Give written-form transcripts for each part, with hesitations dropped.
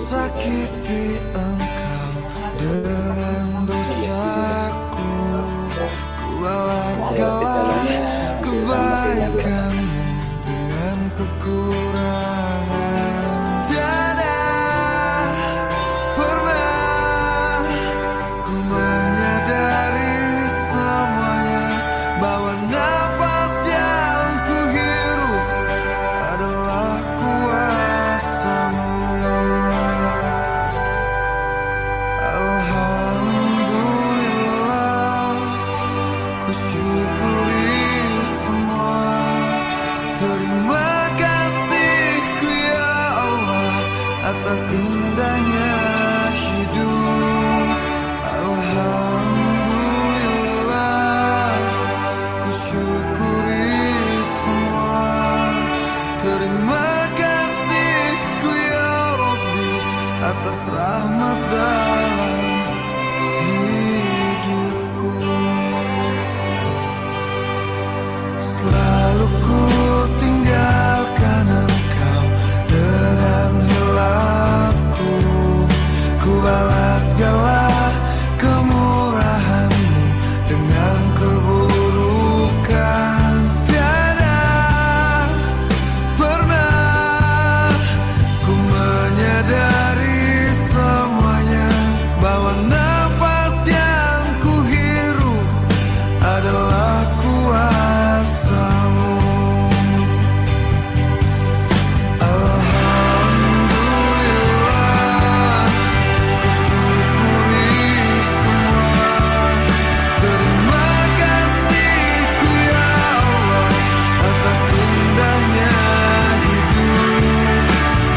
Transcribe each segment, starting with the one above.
sakiti engkau dengan dosaku, ku balas segala kebaikanmu dengan kekurangan. Tiada pernah ku menyadari semuanya, bahwa nafas yang ku hirup adalah kuasamu. Alhamdulillah, ku syukuri semua. Terima kasihku ya Allah atas indahnya hidup. Alhamdulillah, ku syukuri semua. Terima kasihku ya Rabbi atas rahmat dalam hidupku. Selalu ku tinggalkan engkau dengan hilafku, ku balas segala kemurahanmu dengan keburukan. Tiada pernah ku menyadari semuanya, bahwa nafas yang ku hirup adalah kuasamu. Alhamdulillah, ku syukuri semua. Terima kasihku ya Allah atas indahnya hidup.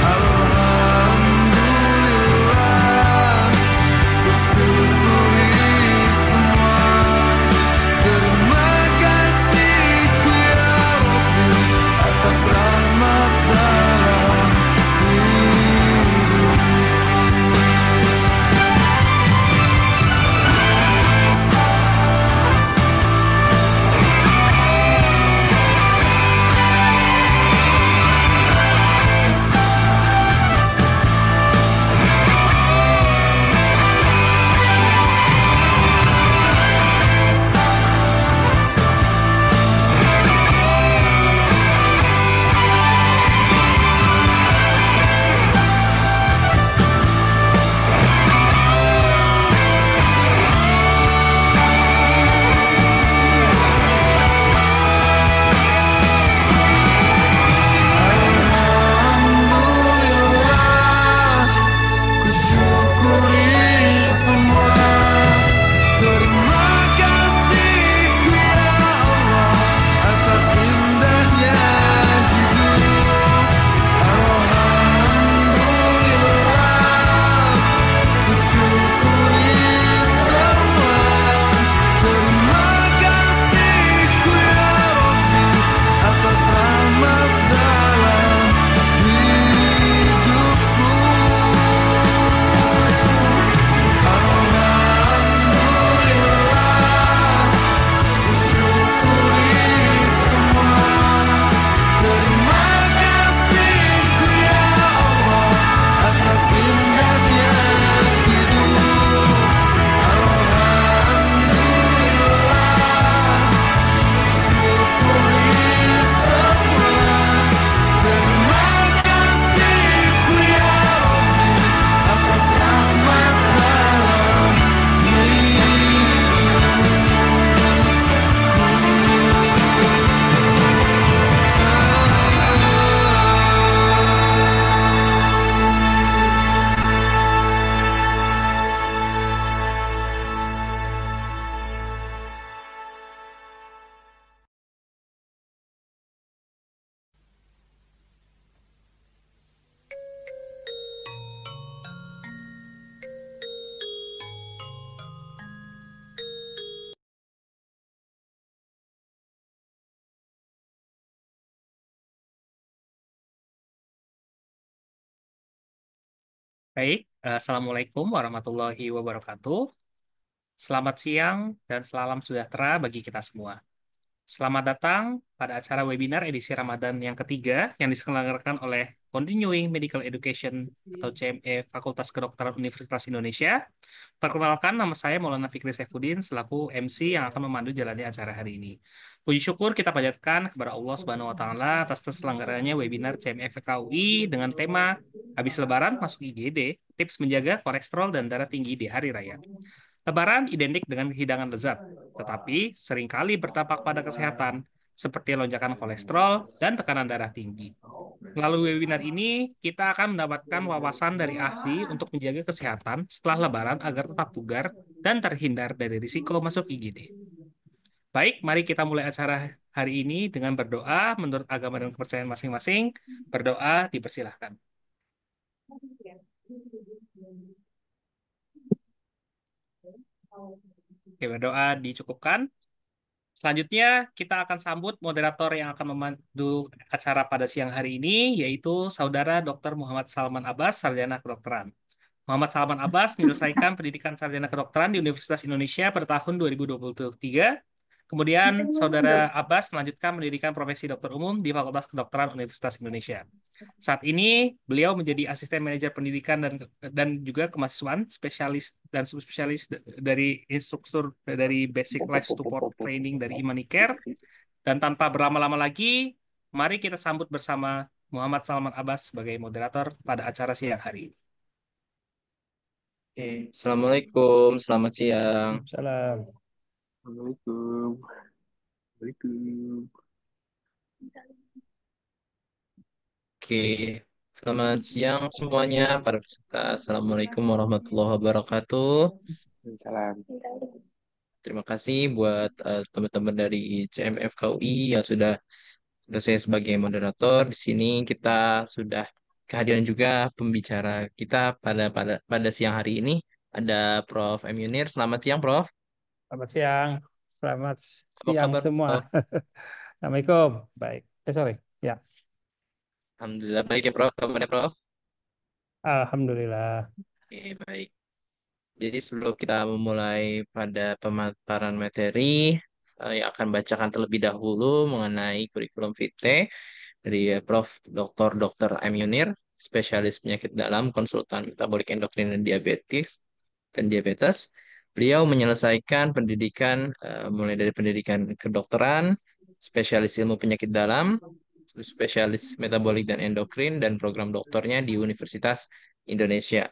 Alhamdulillah, ku syukuri semua. Terima kasihku ya Rabbi atas rahmat dalam hidupku. Alhamdulillah, ku syukuri semua. Terima kasihku ya Allah atas indahnya hidup. Alhamdulillah, ku syukuri semua. Terima kasihku ya Rabbi atas rahmat dalam hidupku. Alhamdulillah, ku syukuri semua. Terima kasihku ya Allah atas indahnya hidup. Alhamdulillah, ku syukuri semua. Terima kasihku ya Rabbi atas rahmat dalam Baik, Assalamualaikum warahmatullahi wabarakatuh. Selamat siang dan salam sejahtera bagi kita semua. Selamat datang pada acara webinar edisi Ramadan yang ketiga yang diselenggarakan oleh Continuing Medical Education atau CME Fakultas Kedokteran Universitas Indonesia. Perkenalkan, nama saya Maulana Fikri Saifuddin selaku MC yang akan memandu jalannya acara hari ini. Puji syukur kita panjatkan kepada Allah Subhanahu wa taala atas terselenggaranya webinar CME FKUI dengan tema Habis Lebaran Masuk IGD, Tips Menjaga Kolesterol dan Darah Tinggi di Hari Raya. Lebaran identik dengan hidangan lezat, tetapi seringkali berdampak pada kesehatan, seperti lonjakan kolesterol dan tekanan darah tinggi. Melalui webinar ini, kita akan mendapatkan wawasan dari ahli untuk menjaga kesehatan setelah Lebaran agar tetap bugar dan terhindar dari risiko masuk IGD. Baik, mari kita mulai acara hari ini dengan berdoa menurut agama dan kepercayaan masing-masing. Berdoa dipersilahkan. Oke, berdoa dicukupkan. Selanjutnya, kita akan sambut moderator yang akan memandu acara pada siang hari ini, yaitu Saudara Dr. Muhammad Salman Abbas, Sarjana Kedokteran. Muhammad Salman Abbas menyelesaikan pendidikan sarjana kedokteran di Universitas Indonesia pada tahun 2023. Kemudian, Saudara Abbas melanjutkan pendidikan profesi dokter umum di Fakultas Kedokteran Universitas Indonesia. Saat ini, beliau menjadi asisten manajer pendidikan dan juga kemahasiswaan, spesialis dan subspesialis dari instruktur dari Basic Life Support Training dari Imanicare. Dan tanpa berlama-lama lagi, mari kita sambut bersama Muhammad Salman Abbas sebagai moderator pada acara siang hari ini. Oke, Assalamualaikum, selamat siang. Salam. Assalamualaikum. Waalaikumsalam. Oke, selamat siang semuanya para peserta. Assalamualaikum warahmatullahi wabarakatuh. Salam. Terima kasih buat teman-teman dari CMFKUI yang sudah saya sebagai moderator. Di sini kita sudah kehadiran juga pembicara kita pada siang hari ini. Ada Prof. M. Yunir. Selamat siang, Prof. Selamat siang. Selamat Apa siang kabar, semua. Prof? Assalamualaikum. Baik. Sorry. Ya. Alhamdulillah baik ya, Prof. Kabarnya, Prof? Alhamdulillah. Oke, baik. Jadi sebelum kita memulai pada pemaparan materi, yang akan bacakan terlebih dahulu mengenai kurikulum vitae dari Prof. Dr. M. Yunir, spesialis penyakit dalam, konsultan metabolik endokrin dan diabetes. Beliau menyelesaikan pendidikan mulai dari pendidikan kedokteran, spesialis ilmu penyakit dalam, spesialis metabolik dan endokrin, dan program doktornya di Universitas Indonesia.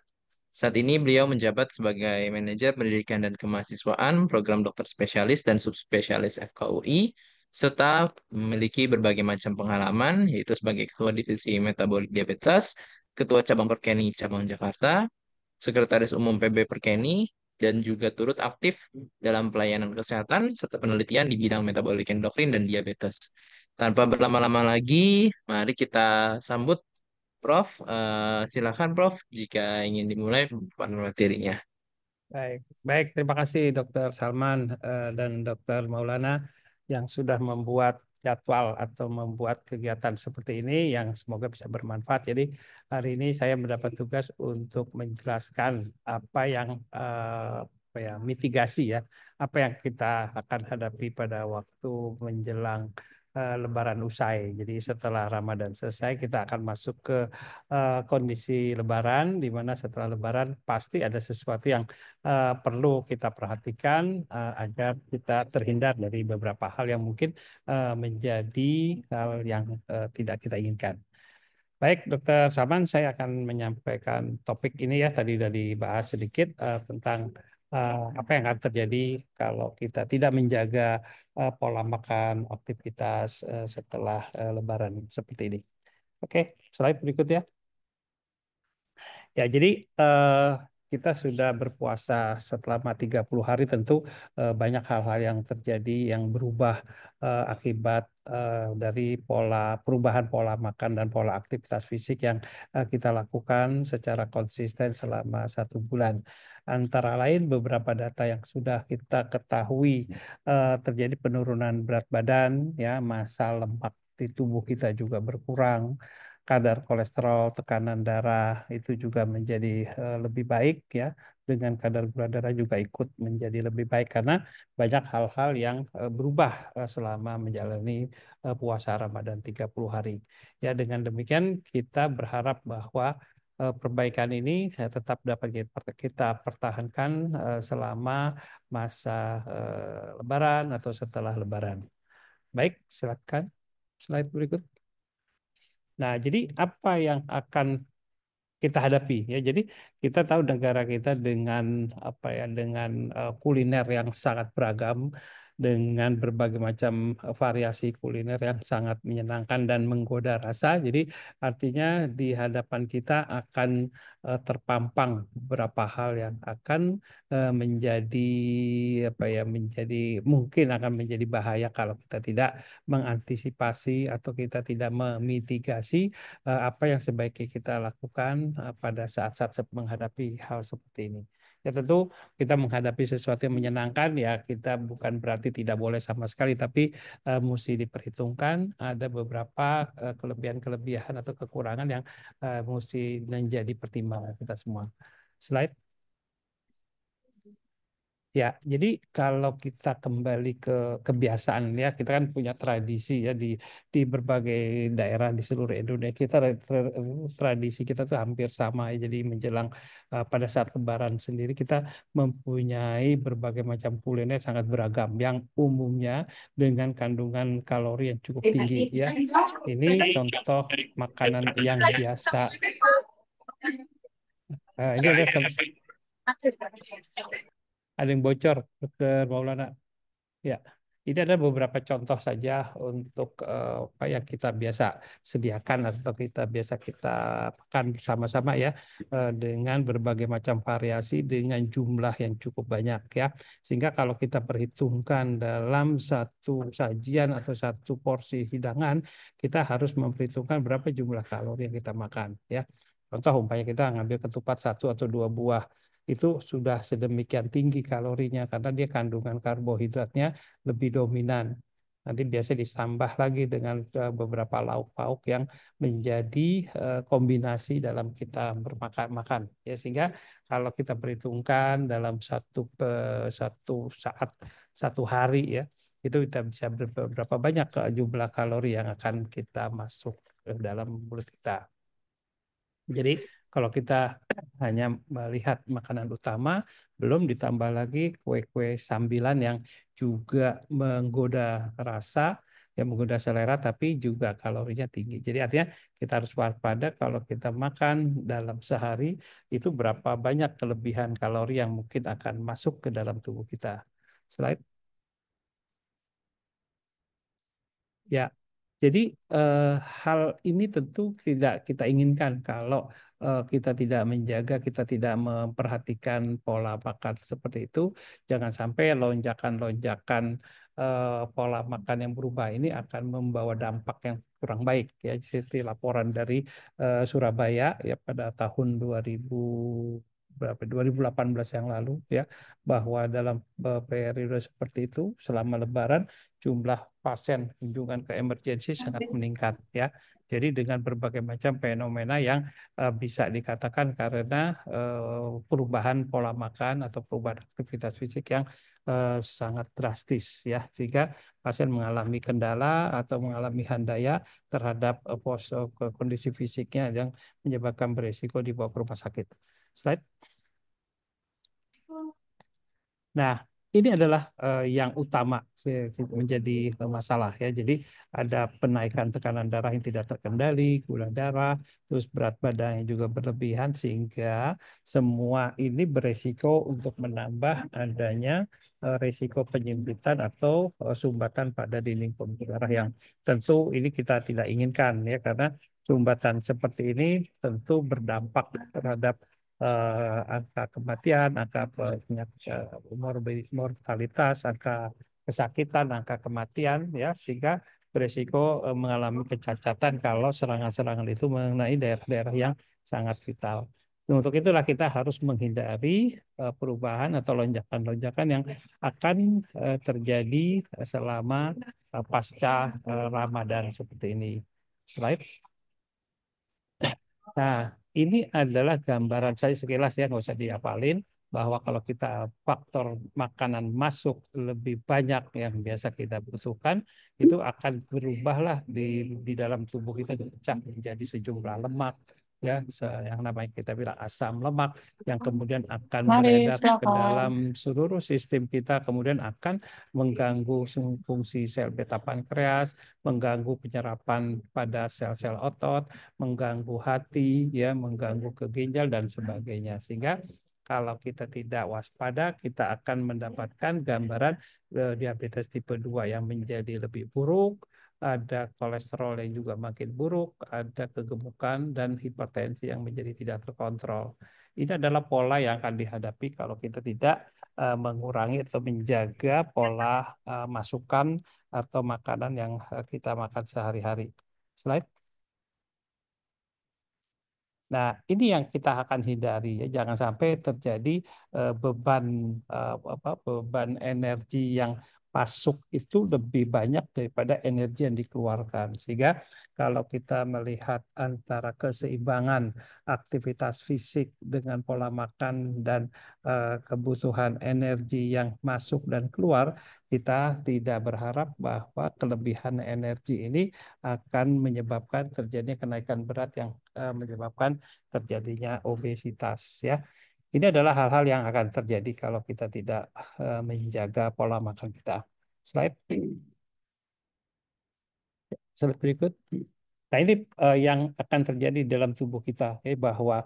Saat ini beliau menjabat sebagai manajer pendidikan dan kemahasiswaan program dokter spesialis dan subspesialis FKUI, serta memiliki berbagai macam pengalaman, yaitu sebagai ketua divisi metabolik diabetes, ketua cabang Perkeni cabang Jakarta, sekretaris umum PB Perkeni, dan juga turut aktif dalam pelayanan kesehatan serta penelitian di bidang metabolik endokrin dan diabetes. Tanpa berlama-lama lagi, mari kita sambut Prof. Silakan Prof. Jika ingin dimulai pemaparan materinya. Baik. Baik. Terima kasih Dokter Salman dan Dokter Maulana yang sudah membuat jadwal atau membuat kegiatan seperti ini yang semoga bisa bermanfaat. Jadi hari ini saya mendapat tugas untuk menjelaskan apa yang apa ya, mitigasi ya, apa yang kita akan hadapi pada waktu menjelang Lebaran usai. Jadi setelah Ramadan selesai kita akan masuk ke kondisi Lebaran, di mana setelah Lebaran pasti ada sesuatu yang perlu kita perhatikan agar kita terhindar dari beberapa hal yang mungkin menjadi hal yang tidak kita inginkan. Baik, Dokter Saman, saya akan menyampaikan topik ini ya, tadi sudah dibahas sedikit tentang apa yang akan terjadi kalau kita tidak menjaga pola makan, aktivitas setelah Lebaran seperti ini. Oke, slide berikutnya. Ya, jadi kita sudah berpuasa selama 30 hari, tentu banyak hal-hal yang terjadi yang berubah akibat dari perubahan pola makan dan pola aktivitas fisik yang kita lakukan secara konsisten selama 1 bulan. Antara lain beberapa data yang sudah kita ketahui terjadi penurunan berat badan, ya, massa lemak di tubuh kita juga berkurang, kadar kolesterol, tekanan darah itu juga menjadi lebih baik ya, dengan kadar gula darah juga ikut menjadi lebih baik karena banyak hal-hal yang berubah selama menjalani puasa Ramadan 30 hari. Ya, dengan demikian kita berharap bahwa perbaikan ini tetap dapat kita pertahankan selama masa Lebaran atau setelah Lebaran. Baik, silakan slide berikut. Nah, jadi apa yang akan kita hadapi ya. Jadi kita tahu negara kita dengan apa ya dengan kuliner yang sangat beragam dengan berbagai macam variasi kuliner yang sangat menyenangkan dan menggoda rasa. Jadi artinya di hadapan kita akan terpampang beberapa hal yang akan menjadi apa ya menjadi mungkin akan menjadi bahaya kalau kita tidak mengantisipasi atau kita tidak memitigasi apa yang sebaiknya kita lakukan pada saat-saat menghadapi hal seperti ini. Ya tentu kita menghadapi sesuatu yang menyenangkan ya kita bukan berarti tidak boleh sama sekali tapi mesti diperhitungkan ada beberapa kelebihan-kelebihan atau kekurangan yang mesti menjadi pertimbangan kita semua. Slide. Ya, jadi kalau kita kembali ke kebiasaan ya, kita kan punya tradisi ya di berbagai daerah di seluruh Indonesia. Tradisi kita tuh hampir sama ya. Jadi menjelang pada saat Lebaran sendiri kita mempunyai berbagai macam kuliner sangat beragam yang umumnya dengan kandungan kalori yang cukup tinggi ya. Ini contoh makanan yang biasa. Ini ada yang bocor, Dokter Maulana. Ya, ini ada beberapa contoh saja untuk apa yang kita biasa sediakan atau kita makan bersama-sama ya dengan berbagai macam variasi dengan jumlah yang cukup banyak ya. Sehingga kalau kita perhitungkan dalam satu sajian atau satu porsi hidangan, kita harus memperhitungkan berapa jumlah kalori yang kita makan ya. Contoh umpamanya kita ngambil ketupat 1 atau 2 buah itu sudah sedemikian tinggi kalorinya karena dia kandungan karbohidratnya lebih dominan. Nanti biasa ditambah lagi dengan beberapa lauk pauk yang menjadi kombinasi dalam kita bermakan. Ya, sehingga kalau kita perhitungkan dalam satu saat, satu hari ya, itu kita bisa berapa banyak jumlah kalori yang akan kita masuk ke dalam mulut kita. Jadi kalau kita hanya melihat makanan utama, belum ditambah lagi kue-kue sambilan yang juga menggoda rasa, yang menggoda selera, tapi juga kalorinya tinggi. Jadi artinya kita harus waspada kalau kita makan dalam sehari, itu berapa banyak kelebihan kalori yang mungkin akan masuk ke dalam tubuh kita. Slide. Ya, jadi hal ini tentu tidak kita inginkan kalau kita tidak menjaga, kita tidak memperhatikan pola makan seperti itu. Jangan sampai lonjakan-lonjakan pola makan yang berubah ini akan membawa dampak yang kurang baik ya. Seperti laporan dari Surabaya ya pada tahun 2018 yang lalu ya bahwa dalam periode seperti itu selama Lebaran jumlah pasien kunjungan ke emergensi sangat meningkat ya. Jadi dengan berbagai macam fenomena yang bisa dikatakan karena perubahan pola makan atau perubahan aktivitas fisik yang sangat drastis ya, sehingga pasien mengalami kendala atau mengalami handaya terhadap kondisi fisiknya yang menyebabkan beresiko dibawa ke rumah sakit. Slide. Nah, ini adalah yang utama menjadi masalah ya. Jadi ada penaikan tekanan darah yang tidak terkendali, gula darah, terus berat badan yang juga berlebihan sehingga semua ini beresiko untuk menambah adanya resiko penyempitan atau sumbatan pada dinding pembuluh darah yang tentu ini kita tidak inginkan ya karena sumbatan seperti ini tentu berdampak terhadap angka kematian, angka mortalitas, angka kesakitan, angka kematian, ya sehingga beresiko mengalami kecacatan kalau serangan-serangan itu mengenai daerah-daerah yang sangat vital. Untuk itulah kita harus menghindari perubahan atau lonjakan-lonjakan yang akan terjadi selama pasca Ramadan seperti ini. Slide. Nah, ini adalah gambaran saya sekilas ya, nggak usah dihafalin. bahwa kalau kita faktor makanan masuk lebih banyak yang biasa kita butuhkan, itu akan berubahlah di dalam tubuh kita dipecah menjadi sejumlah lemak, ya yang namanya kita bilang asam lemak yang kemudian akan Mari, beredar ke silakan. dalam seluruh sistem kita, kemudian akan mengganggu fungsi sel beta pankreas, mengganggu penyerapan pada sel-sel otot, mengganggu hati, ya, mengganggu ke ginjal dan sebagainya. Sehingga kalau kita tidak waspada, kita akan mendapatkan gambaran diabetes tipe 2 yang menjadi lebih buruk, ada kolesterol yang juga makin buruk, ada kegemukan dan hipertensi yang menjadi tidak terkontrol. Ini adalah pola yang akan dihadapi kalau kita tidak mengurangi atau menjaga pola masukan atau makanan yang kita makan sehari-hari. Slide. Nah, ini yang kita akan hindari ya, jangan sampai terjadi beban energi yang masuk itu lebih banyak daripada energi yang dikeluarkan. Sehingga kalau kita melihat antara keseimbangan aktivitas fisik dengan pola makan dan kebutuhan energi yang masuk dan keluar, kita tidak berharap bahwa kelebihan energi ini akan menyebabkan terjadinya kenaikan berat yang menyebabkan terjadinya obesitas, ya. Ini adalah hal-hal yang akan terjadi kalau kita tidak menjaga pola makan kita. Slide. Slide berikut. Nah, ini yang akan terjadi dalam tubuh kita, bahwa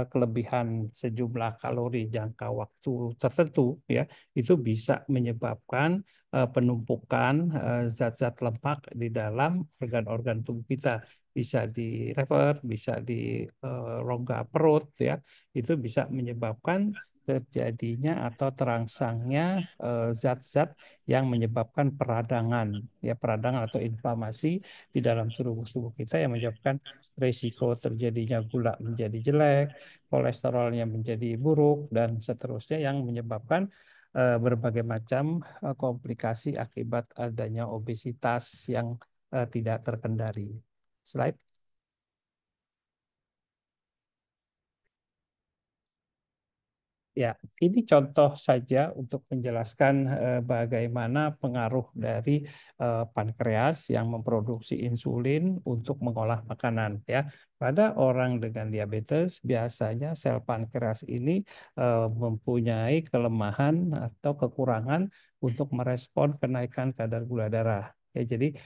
kelebihan sejumlah kalori jangka waktu tertentu, ya, itu bisa menyebabkan penumpukan zat-zat lemak di dalam organ-organ tubuh kita. Bisa di lever, bisa di rongga perut, ya, itu bisa menyebabkan terjadinya atau terangsangnya zat-zat yang menyebabkan peradangan, ya, peradangan atau inflamasi di dalam tubuh kita yang menyebabkan risiko terjadinya gula menjadi jelek, kolesterolnya menjadi buruk, dan seterusnya yang menyebabkan berbagai macam komplikasi akibat adanya obesitas yang tidak terkendali. Slide. Ya, ini contoh saja untuk menjelaskan bagaimana pengaruh dari pankreas yang memproduksi insulin untuk mengolah makanan. Ya, pada orang dengan diabetes biasanya sel pankreas ini mempunyai kelemahan atau kekurangan untuk merespon kenaikan kadar gula darah. Ya, jadi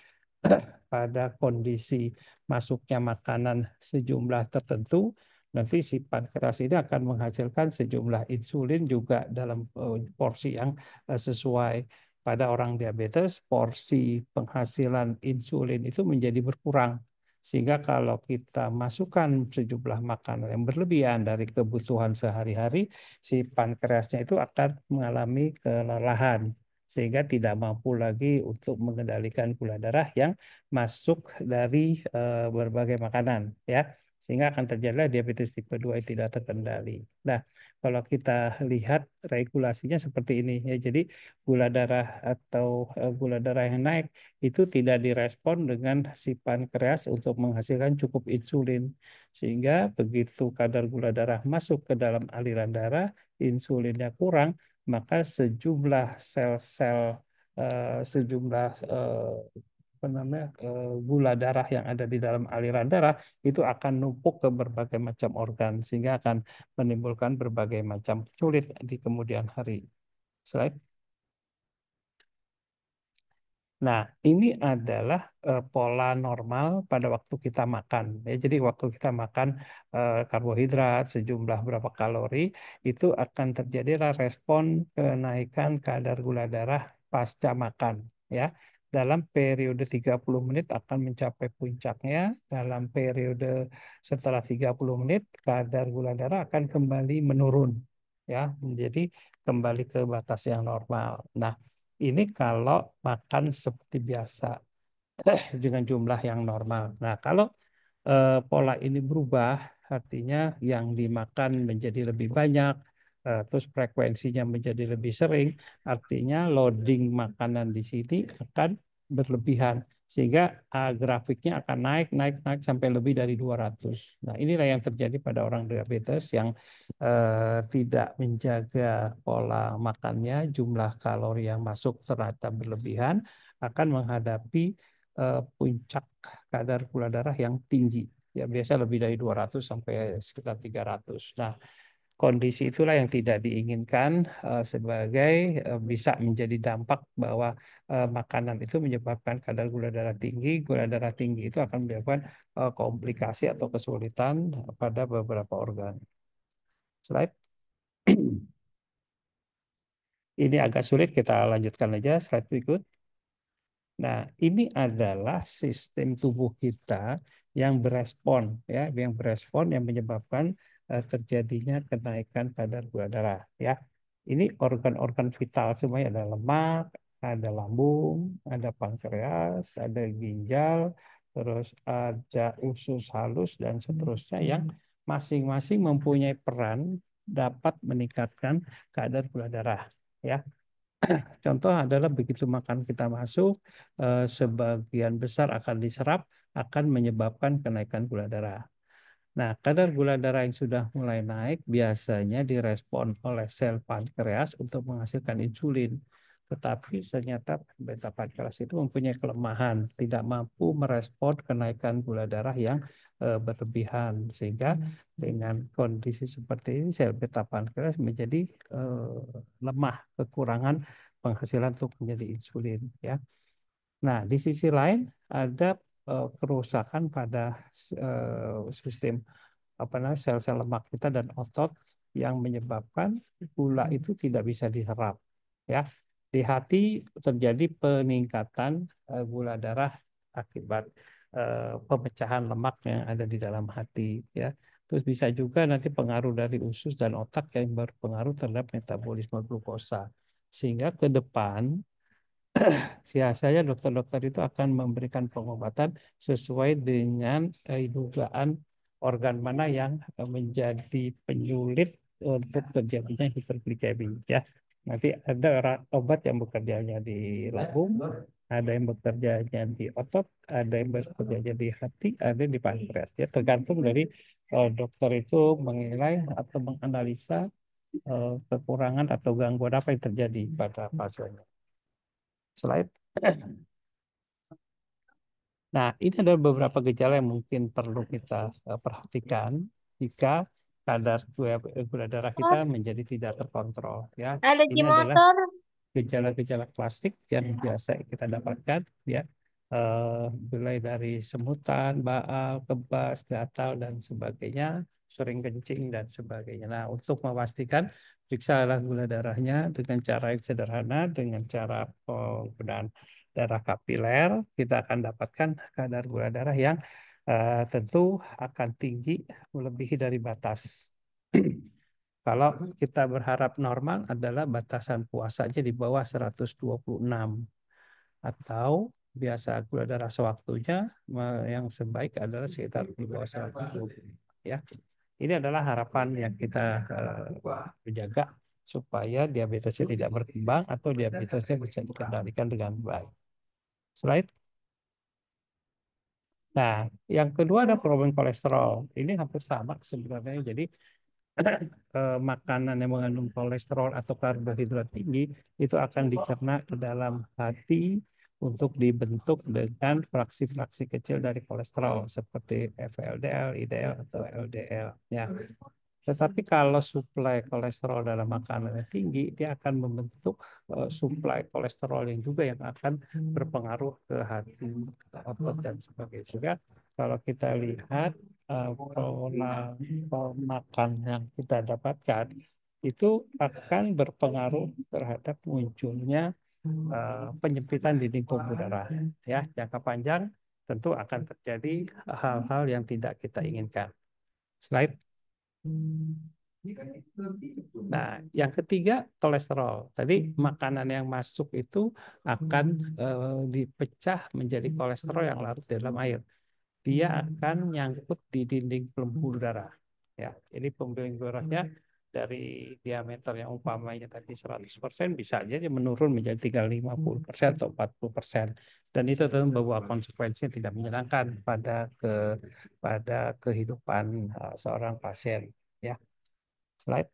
pada kondisi masuknya makanan sejumlah tertentu, nanti si pankreas ini akan menghasilkan sejumlah insulin juga dalam porsi yang sesuai. Pada orang diabetes, porsi penghasilan insulin itu menjadi berkurang. Sehingga kalau kita masukkan sejumlah makanan yang berlebihan dari kebutuhan sehari-hari, si pankreasnya itu akan mengalami kelelahan. Sehingga tidak mampu lagi untuk mengendalikan gula darah yang masuk dari berbagai makanan, ya, sehingga akan terjadilah diabetes tipe 2 yang tidak terkendali. Nah, kalau kita lihat regulasinya seperti ini, ya, jadi gula darah atau gula darah yang naik itu tidak direspon dengan si pankreas untuk menghasilkan cukup insulin, sehingga begitu kadar gula darah masuk ke dalam aliran darah, insulinnya kurang, maka sejumlah sel-sel sejumlah gula darah yang ada di dalam aliran darah itu akan numpuk ke berbagai macam organ sehingga akan menimbulkan berbagai macam sulit di kemudian hari. Slide. Nah, ini adalah pola normal pada waktu kita makan. Ya, jadi waktu kita makan karbohidrat sejumlah berapa kalori, itu akan terjadi respon kenaikan kadar gula darah pasca makan. Ya, dalam periode 30 menit akan mencapai puncaknya. Dalam periode setelah 30 menit, kadar gula darah akan kembali menurun. Ya, menjadi kembali ke batas yang normal. Nah, ini kalau makan seperti biasa dengan jumlah yang normal. Nah, kalau pola ini berubah, artinya yang dimakan menjadi lebih banyak, terus frekuensinya menjadi lebih sering, artinya loading makanan di sini akan berlebihan. Sehingga grafiknya akan naik, naik, naik sampai lebih dari 200. Nah, inilah yang terjadi pada orang diabetes yang tidak menjaga pola makannya, jumlah kalori yang masuk ternyata berlebihan, akan menghadapi puncak kadar gula darah yang tinggi. Ya, biasa lebih dari 200 sampai sekitar 300. Nah, kondisi itulah yang tidak diinginkan sebagai bisa menjadi dampak bahwa makanan itu menyebabkan kadar gula darah tinggi. Gula darah tinggi itu akan menyebabkan komplikasi atau kesulitan pada beberapa organ. Slide. Ini agak sulit, kita lanjutkan aja slide berikut. Nah, ini adalah sistem tubuh kita yang berespon, ya, yang menyebabkan terjadinya kenaikan kadar gula darah, ya. Ini organ-organ vital semuanya, ada lemak, ada lambung, ada pankreas, ada ginjal, terus ada usus halus dan seterusnya yang masing-masing mempunyai peran dapat meningkatkan kadar gula darah, ya. Contoh adalah begitu makan kita masuk, sebagian besar akan diserap, akan menyebabkan kenaikan gula darah. Nah, kadar gula darah yang sudah mulai naik biasanya direspon oleh sel pankreas untuk menghasilkan insulin. Tetapi ternyata beta pankreas itu mempunyai kelemahan, tidak mampu merespon kenaikan gula darah yang berlebihan. Sehingga dengan kondisi seperti ini, sel beta pankreas menjadi lemah, kekurangan penghasilan untuk menjadi insulin. Ya. Nah, di sisi lain ada kerusakan pada sistem sel-sel lemak kita dan otot yang menyebabkan gula itu tidak bisa diserap, ya. Di hati terjadi peningkatan gula darah akibat pemecahan lemak yang ada di dalam hati, ya. Terus bisa juga nanti pengaruh dari usus dan otak yang berpengaruh terhadap metabolisme glukosa, sehingga ke depan biasanya dokter-dokter itu akan memberikan pengobatan sesuai dengan dugaan organ mana yang menjadi penyulit untuk terjadinya hiperglikemi, ya. Nanti ada obat yang bekerjanya di lambung, ada yang bekerjanya di otot, ada yang bekerjanya di hati, ada di pankreas. Ya, tergantung dari dokter itu menilai atau menganalisa kekurangan atau gangguan apa yang terjadi pada pasiennya. Slide. Nah, ini ada beberapa gejala yang mungkin perlu kita perhatikan jika kadar gula darah kita menjadi tidak terkontrol. Ya, Ada ini adalah motor. gejala-gejala klasik yang biasa kita dapatkan. Ya, mulai dari semutan, baal, kebas, gatal dan sebagainya, sering kencing dan sebagainya. Nah, untuk memastikan periksalah gula darahnya dengan cara yang sederhana, dengan cara penggunaan darah kapiler, kita akan dapatkan kadar gula darah yang tentu akan tinggi melebihi dari batas. Kalau kita berharap normal adalah batasan puasanya di bawah 126 atau biasa gula darah sewaktunya yang sebaik adalah sekitar di bawah 120, ya. Ini adalah harapan yang kita jaga supaya diabetesnya tidak berkembang atau diabetesnya bisa dikendalikan dengan baik. Slide. Nah, yang kedua ada problem kolesterol. Ini hampir sama sebenarnya. Jadi makanan yang mengandung kolesterol atau karbohidrat tinggi itu akan dicerna ke dalam hati untuk dibentuk dengan fraksi-fraksi kecil dari kolesterol seperti VLDL, IDL atau LDL. Ya. Tetapi kalau suplai kolesterol dalam makanan yang tinggi, dia akan membentuk suplai kolesterol yang juga yang akan berpengaruh ke hati, otot dan sebagainya. Juga kalau kita lihat pola makan yang kita dapatkan itu akan berpengaruh terhadap munculnya penyempitan dinding pembuluh darah. Ya, jangka panjang tentu akan terjadi hal-hal yang tidak kita inginkan. Slide. Nah, yang ketiga kolesterol. Tadi makanan yang masuk itu akan dipecah menjadi kolesterol yang larut dalam air. Dia akan nyangkut di dinding pembuluh darah. Ya, jadi pembuluh darahnya dari diameter yang umpamanya tadi 100% bisa aja dia menurun menjadi tinggal 50% atau 40%. Dan itu tentu membawa konsekuensi yang tidak menyenangkan pada kehidupan seorang pasien. Ya, slide.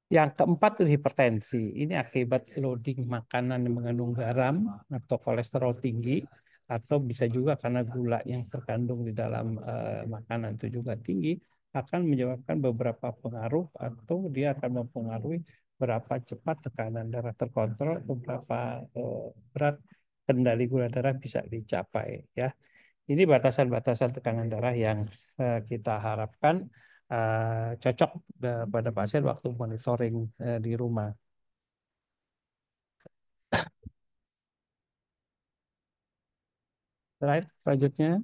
Yang keempat itu hipertensi. Ini akibat loading makanan yang mengandung garam atau kolesterol tinggi, atau bisa juga karena gula yang terkandung di dalam makanan itu juga tinggi, akan menyebabkan beberapa pengaruh, atau dia akan mempengaruhi berapa cepat tekanan darah terkontrol, beberapa berat kendali gula darah bisa dicapai. Ya, ini batasan-batasan tekanan darah yang kita harapkan cocok pada pasien waktu monitoring di rumah. Slide selanjutnya.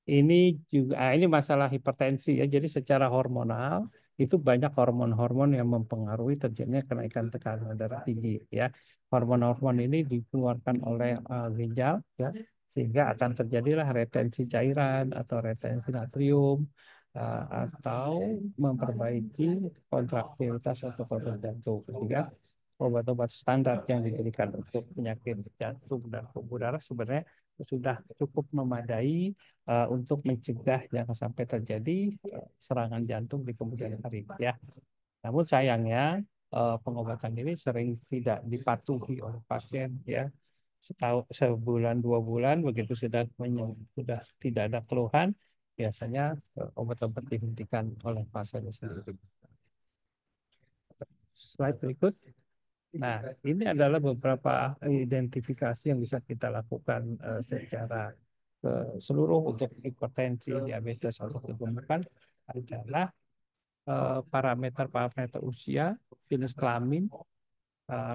Ini masalah hipertensi ya. Jadi secara hormonal itu banyak hormon-hormon yang mempengaruhi terjadinya kenaikan tekanan darah tinggi ya. Hormon-hormon ini dikeluarkan oleh ginjal ya, sehingga akan terjadilah retensi cairan atau retensi natrium atau memperbaiki kontraktilitas atau kontrol jantung, sehingga obat-obat standar yang diberikan untuk penyakit jantung dan pembuluh darah sebenarnya sudah cukup memadai untuk mencegah jangan sampai terjadi serangan jantung di kemudian hari ya. Namun sayangnya pengobatan ini sering tidak dipatuhi oleh pasien ya. Sebulan 2 bulan begitu sudah tidak ada keluhan, biasanya obat-obat dihentikan oleh pasien sendiri. Slide berikut. Nah, ini adalah beberapa identifikasi yang bisa kita lakukan secara seluruh untuk hipertensi, diabetes atau kegemukan adalah parameter-parameter usia, jenis kelamin,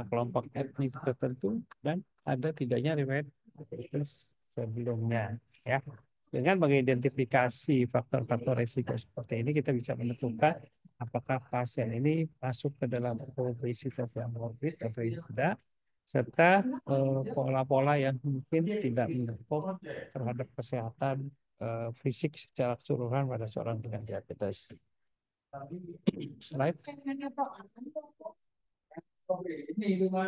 kelompok etnik tertentu, dan ada tidaknya riwayat diabetes sebelumnya. Ya, dengan mengidentifikasi faktor-faktor risiko seperti ini, kita bisa menentukan apakah pasien ini masuk ke dalam obesitas yang morbid atau tidak, serta pola-pola yang mungkin tidak mendukung terhadap kesehatan fisik secara keseluruhan pada seorang dengan diabetes. Slide.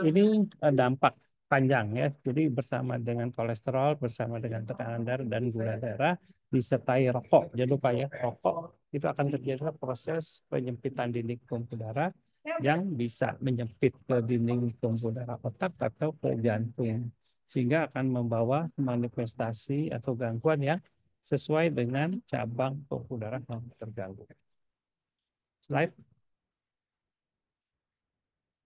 Ini dampak panjang ya. Jadi bersama dengan kolesterol, bersama dengan tekanan darah dan gula darah, disertai rokok. Jangan lupa ya, rokok itu akan terjadi proses penyempitan dinding pembuluh darah yang bisa menyempit ke dinding pembuluh darah otak atau ke jantung, sehingga akan membawa manifestasi atau gangguan yang sesuai dengan cabang pembuluh darah yang terganggu. Slide.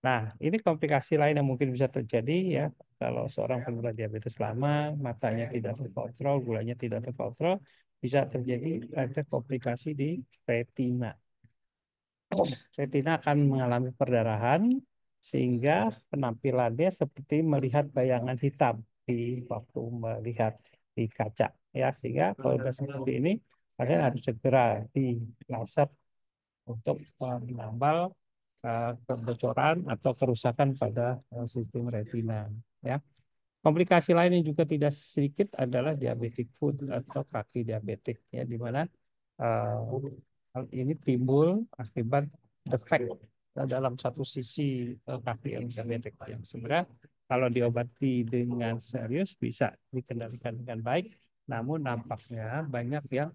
Nah, ini komplikasi lain yang mungkin bisa terjadi ya kalau seorang penderita diabetes lama, matanya tidak terkontrol, gulanya tidak terkontrol, bisa terjadi ada komplikasi di retina. Retina akan mengalami perdarahan sehingga penampilannya seperti melihat bayangan hitam di waktu melihat di kaca ya, sehingga kalau sudah seperti ini pasien harus segera di laser untuk menambal kebocoran atau kerusakan pada sistem retina ya. Komplikasi lain yang juga tidak sedikit adalah diabetic foot atau kaki diabetik ya, di mana hal ini timbul akibat defek dalam satu sisi kaki yang diabetik yang sebenarnya kalau diobati dengan serius bisa dikendalikan dengan baik, namun nampaknya banyak yang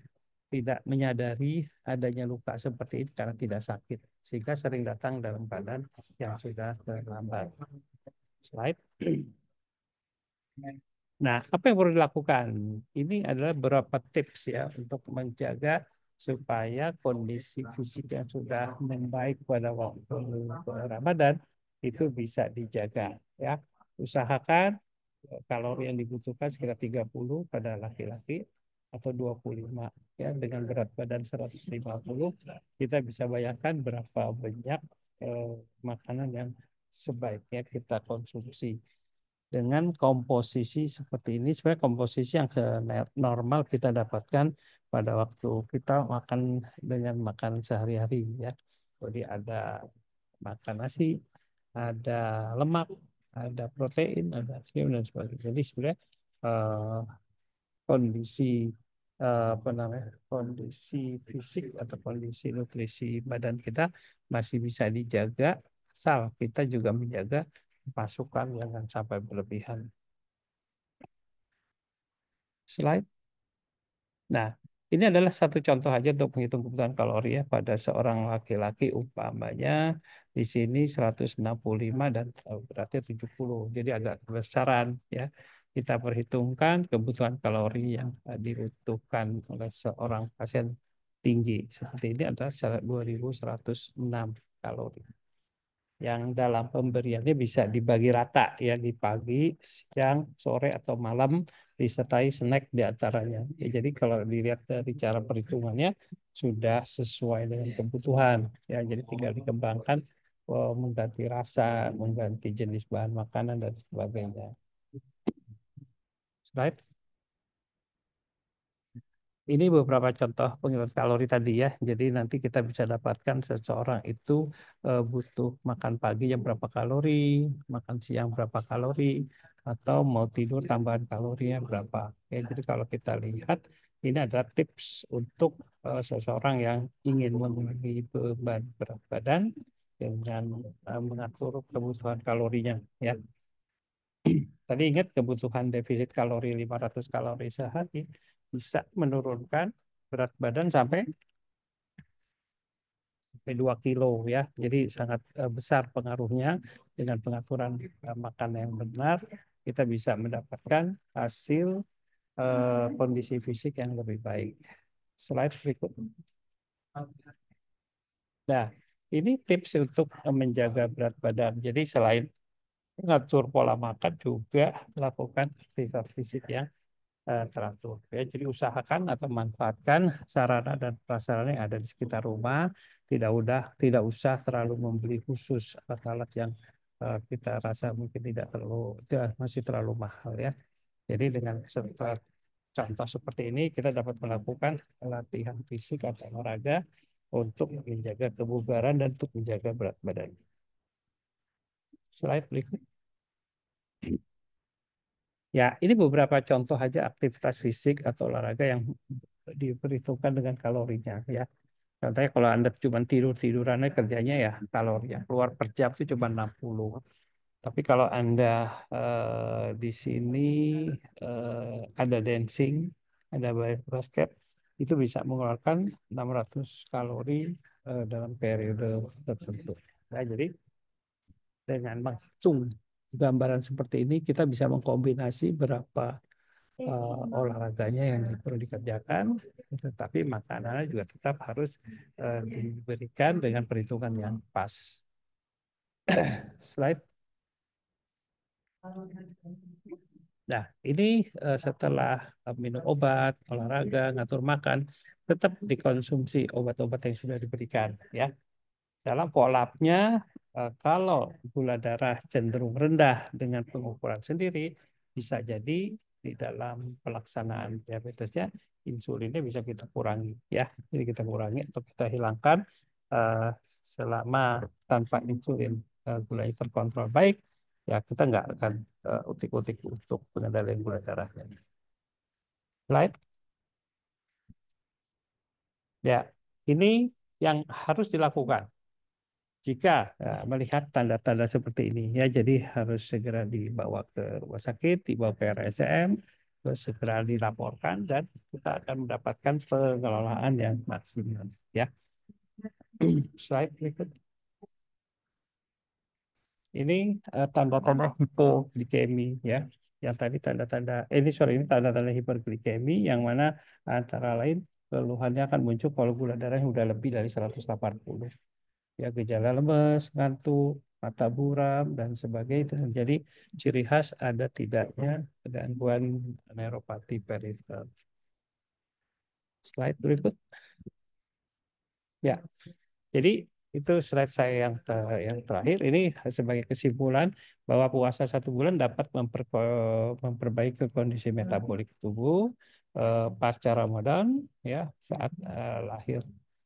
tidak menyadari adanya luka seperti ini karena tidak sakit, sehingga sering datang dalam keadaan yang sudah terlambat. Slide. Nah, apa yang perlu dilakukan? Ini adalah beberapa tips ya untuk menjaga supaya kondisi fisik yang sudah membaik pada waktu Ramadan itu bisa dijaga ya. Usahakan kalori yang dibutuhkan sekitar 30 pada laki-laki atau 25 ya, dengan berat badan 150 kita bisa bayangkan berapa banyak makanan yang sebaiknya kita konsumsi. Dengan komposisi seperti ini, sebenarnya komposisi yang normal kita dapatkan pada waktu kita makan dengan makan sehari-hari ya. Jadi ada makan nasi, ada lemak, ada protein, ada kalsium dan sebagainya. Jadi sebenarnya kondisi apa namanya, kondisi fisik atau kondisi nutrisi badan kita masih bisa dijaga, asal kita juga menjaga pasukan jangan sampai berlebihan. Slide. Nah, ini adalah satu contoh aja untuk menghitung kebutuhan kalori ya pada seorang laki-laki umpamanya di sini 165 dan beratnya 70. Jadi agak kebesaran ya. Kita perhitungkan kebutuhan kalori yang dibutuhkan oleh seorang pasien tinggi seperti ini adalah 2106 kalori. Yang dalam pemberiannya bisa dibagi rata ya di pagi, siang, sore atau malam disertai snack di antaranya. Ya, jadi kalau dilihat dari cara perhitungannya sudah sesuai dengan kebutuhan ya. Jadi tinggal dikembangkan mengganti rasa, mengganti jenis bahan makanan dan sebagainya. Right? Ini beberapa contoh penghitungan kalori tadi ya. Jadi nanti kita bisa dapatkan seseorang itu butuh makan pagi yang berapa kalori, makan siang berapa kalori, atau mau tidur tambahan kalorinya berapa. Oke, jadi kalau kita lihat ini adalah tips untuk seseorang yang ingin mengurangi beban berat badan dengan mengatur kebutuhan kalorinya ya. Tadi ingat kebutuhan defisit kalori 500 kalori sehari bisa menurunkan berat badan sampai 2 kilo ya. Jadi sangat besar pengaruhnya dengan pengaturan makan yang benar kita bisa mendapatkan hasil kondisi fisik yang lebih baik. Slide berikut. Nah, ini tips untuk menjaga berat badan. Jadi selain mengatur pola makan juga lakukan aktivitas fisik yang teratur. Ya, jadi usahakan atau manfaatkan sarana dan prasarana yang ada di sekitar rumah. Tidak usah terlalu membeli khusus alat-alat yang kita rasa mungkin masih terlalu mahal ya. Jadi dengan contoh seperti ini kita dapat melakukan latihan fisik atau olahraga untuk menjaga kebugaran dan untuk menjaga berat badan. Slide berikut. Ya, ini beberapa contoh aja aktivitas fisik atau olahraga yang diperhitungkan dengan kalorinya ya. Contohnya kalau Anda cuma tidurannya kerjanya ya kalori yang keluar per jam itu cuma 60. Tapi kalau Anda di sini ada dancing, ada basket, itu bisa mengeluarkan 600 kalori dalam periode tertentu. Nah, jadi dengan menghitung gambaran seperti ini kita bisa mengkombinasi berapa olahraganya yang perlu dikerjakan, tetapi makanannya juga tetap harus diberikan dengan perhitungan yang pas. Slide. Nah, ini setelah minum obat, olahraga, ngatur makan, tetap dikonsumsi obat-obat yang sudah diberikan, ya. Dalam follow-up-nya, kalau gula darah cenderung rendah dengan pengukuran sendiri, bisa jadi di dalam pelaksanaan diabetesnya insulinnya bisa kita kurangi, ya. Jadi kita kurangi atau kita hilangkan eh, selama tanpa insulin gulanya terkontrol baik, ya kita nggak akan utik-utik untuk pengendalian gula darahnya. Slide. Ya, ini yang harus dilakukan jika melihat tanda-tanda seperti ini ya, jadi harus segera dibawa ke rumah sakit, dibawa ke RSCM, terus segera dilaporkan dan kita akan mendapatkan pengelolaan yang maksimal ya. Slide berikut. Ini tanda-tanda hipoglikemi ya. Yang tadi ini tanda-tanda hiperglikemi yang mana antara lain keluhannya akan muncul kalau gula darah yang udah lebih dari 180. Ya, gejala lemes, ngantuk, mata buram dan sebagainya itu menjadi ciri khas ada tidaknya gangguan neuropati perifer. Slide berikut. Ya, jadi itu slide saya yang terakhir. Ini sebagai kesimpulan bahwa puasa 1 bulan dapat memperbaiki kondisi metabolik tubuh pasca Ramadan, ya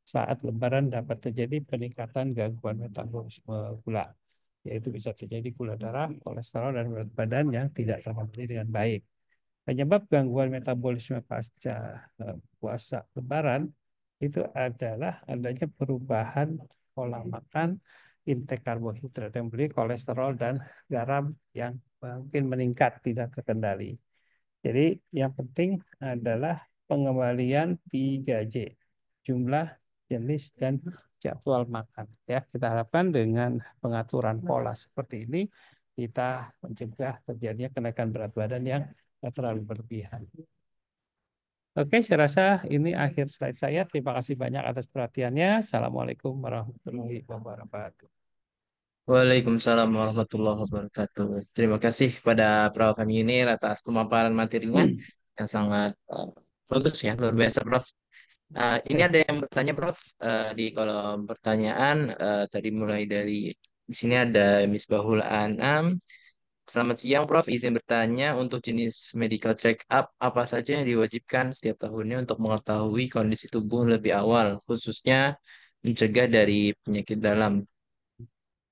saat Lebaran dapat terjadi peningkatan gangguan metabolisme gula, yaitu bisa terjadi gula darah, kolesterol dan berat badan yang tidak terkendali dengan baik. Penyebab gangguan metabolisme pasca puasa Lebaran itu adalah adanya perubahan pola makan, intake karbohidrat yang beli kolesterol dan garam yang mungkin meningkat tidak terkendali. Jadi yang penting adalah pengembalian 3J, jumlah, jenis, dan jadwal makan. Ya, kita harapkan dengan pengaturan pola seperti ini kita mencegah terjadinya kenaikan berat badan yang terlalu berlebihan. Oke, saya rasa ini akhir slide saya. Terima kasih banyak atas perhatiannya. Assalamualaikum warahmatullahi wabarakatuh. Waalaikumsalam warahmatullahi wabarakatuh. Terima kasih kepada Prof. Yunir atas pemaparan materinya yang sangat bagus ya, luar biasa, Prof. Ini ada yang bertanya, Prof. Di kolom pertanyaan tadi mulai dari di sini ada Misbahul Anam. Selamat siang, Prof. Izin bertanya untuk jenis medical check up apa saja yang diwajibkan setiap tahunnya untuk mengetahui kondisi tubuh lebih awal, khususnya mencegah dari penyakit dalam.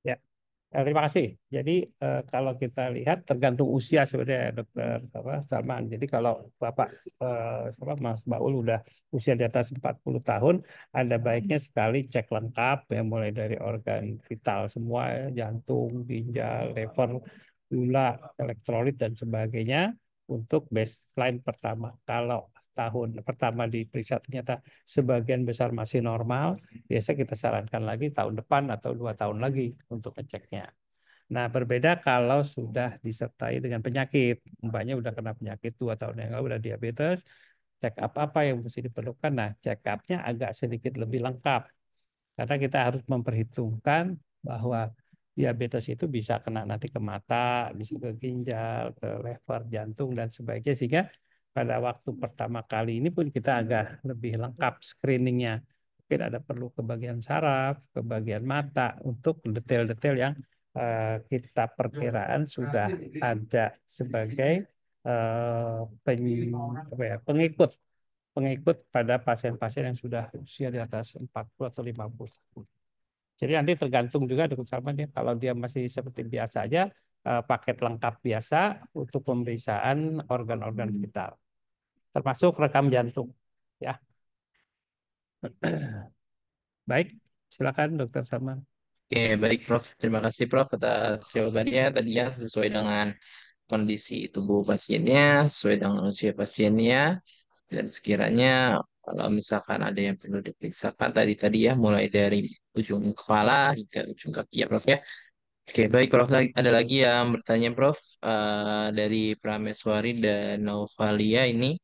Ya. Terima kasih. Jadi kalau kita lihat tergantung usia sebenarnya Dokter Salman. Jadi kalau Bapak Mas Baul udah usia di atas 40 tahun, ada baiknya sekali cek lengkap ya mulai dari organ vital semua, ya, jantung, ginjal, liver, gula, elektrolit dan sebagainya untuk baseline pertama. Kalau tahun pertama diperiksa ternyata sebagian besar masih normal, biasa kita sarankan lagi tahun depan atau 2 tahun lagi untuk ngeceknya. Nah, berbeda kalau sudah disertai dengan penyakit. Umpamanya udah kena penyakit 2 tahun yang lalu, udah diabetes, check up apa yang mesti diperlukan. Nah, check up-nya agak sedikit lebih lengkap. Karena kita harus memperhitungkan bahwa diabetes itu bisa kena nanti ke mata, bisa ke ginjal, ke lever, jantung, dan sebagainya. Sehingga pada waktu pertama kali ini pun kita agak lebih lengkap screeningnya. Mungkin ada perlu ke bagian saraf, ke bagian mata, untuk detail-detail yang kita perkiraan sudah ada sebagai pengikut pengikut pada pasien-pasien yang sudah usia di atas 40 atau 50 tahun. Jadi nanti tergantung juga Dr. Salman ya, kalau dia masih seperti biasa aja, paket lengkap biasa untuk pemeriksaan organ-organ vital, termasuk rekam jantung. Ya, baik, silakan Dr. Salman. Oke, baik, Prof. Terima kasih, Prof, atas jawabannya. Tadinya sesuai dengan kondisi tubuh pasiennya, sesuai dengan usia pasiennya, dan sekiranya kalau misalkan ada yang perlu diperiksakan tadi-tadi ya, mulai dari ujung kepala hingga ujung kaki ya, Prof ya. Oke, baik, Prof. Ada lagi yang bertanya, Prof, dari Prameswari dan Novalia ini.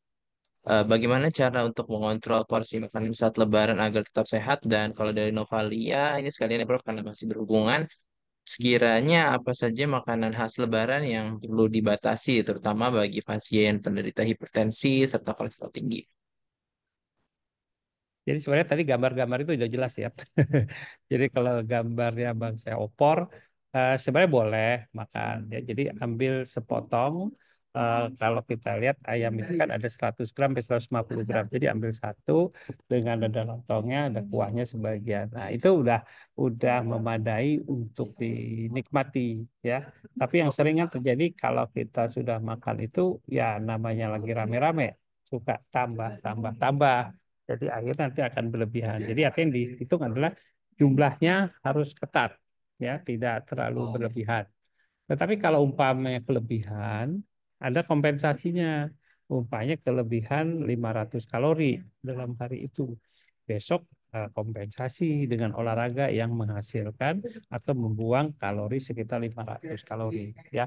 Bagaimana cara untuk mengontrol porsi makanan saat Lebaran agar tetap sehat? Dan kalau dari Novalia, ini sekalian ya, Prof, karena masih berhubungan, sekiranya apa saja makanan khas Lebaran yang perlu dibatasi, terutama bagi pasien penderita hipertensi serta kolesterol tinggi? Jadi sebenarnya tadi gambar-gambar itu udah jelas ya. Jadi kalau gambarnya bangsa opor, sebenarnya boleh makan. Ya, jadi ambil sepotong. Kalau kita lihat ayam itu kan ada 100 gram sampai 150 gram. Jadi ambil satu dengan ada lontongnya, ada kuahnya sebagian. Nah itu udah memadai untuk dinikmati ya. Tapi yang sering kan terjadi kalau kita sudah makan itu ya namanya lagi rame-rame suka tambah tambah tambah. Jadi akhirnya nanti akan berlebihan. Jadi apa yang dihitung adalah jumlahnya harus ketat, ya, tidak terlalu berlebihan. Tetapi kalau umpamanya kelebihan, ada kompensasinya. Umpamanya kelebihan 500 kalori dalam hari itu. Besok kompensasi dengan olahraga yang menghasilkan atau membuang kalori sekitar 500 kalori. Ya,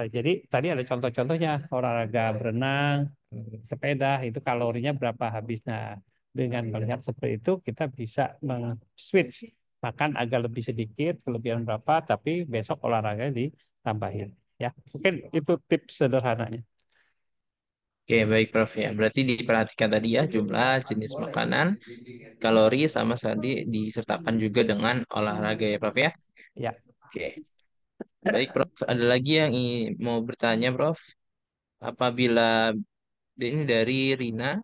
jadi tadi ada contoh-contohnya olahraga berenang, sepeda itu kalorinya berapa habis. Nah, dengan melihat seperti itu kita bisa switch makan agak lebih sedikit, kelebihan berapa, tapi besok olahraga ditambahin. Ya, mungkin itu tips sederhananya. Oke, baik, Prof ya. Berarti diperhatikan tadi ya jumlah jenis makanan, kalori, sama tadi disertakan juga dengan olahraga ya, Prof ya. Ya, Oke, baik, Prof. Ada lagi yang mau bertanya, Prof. Apabila ini dari Rina,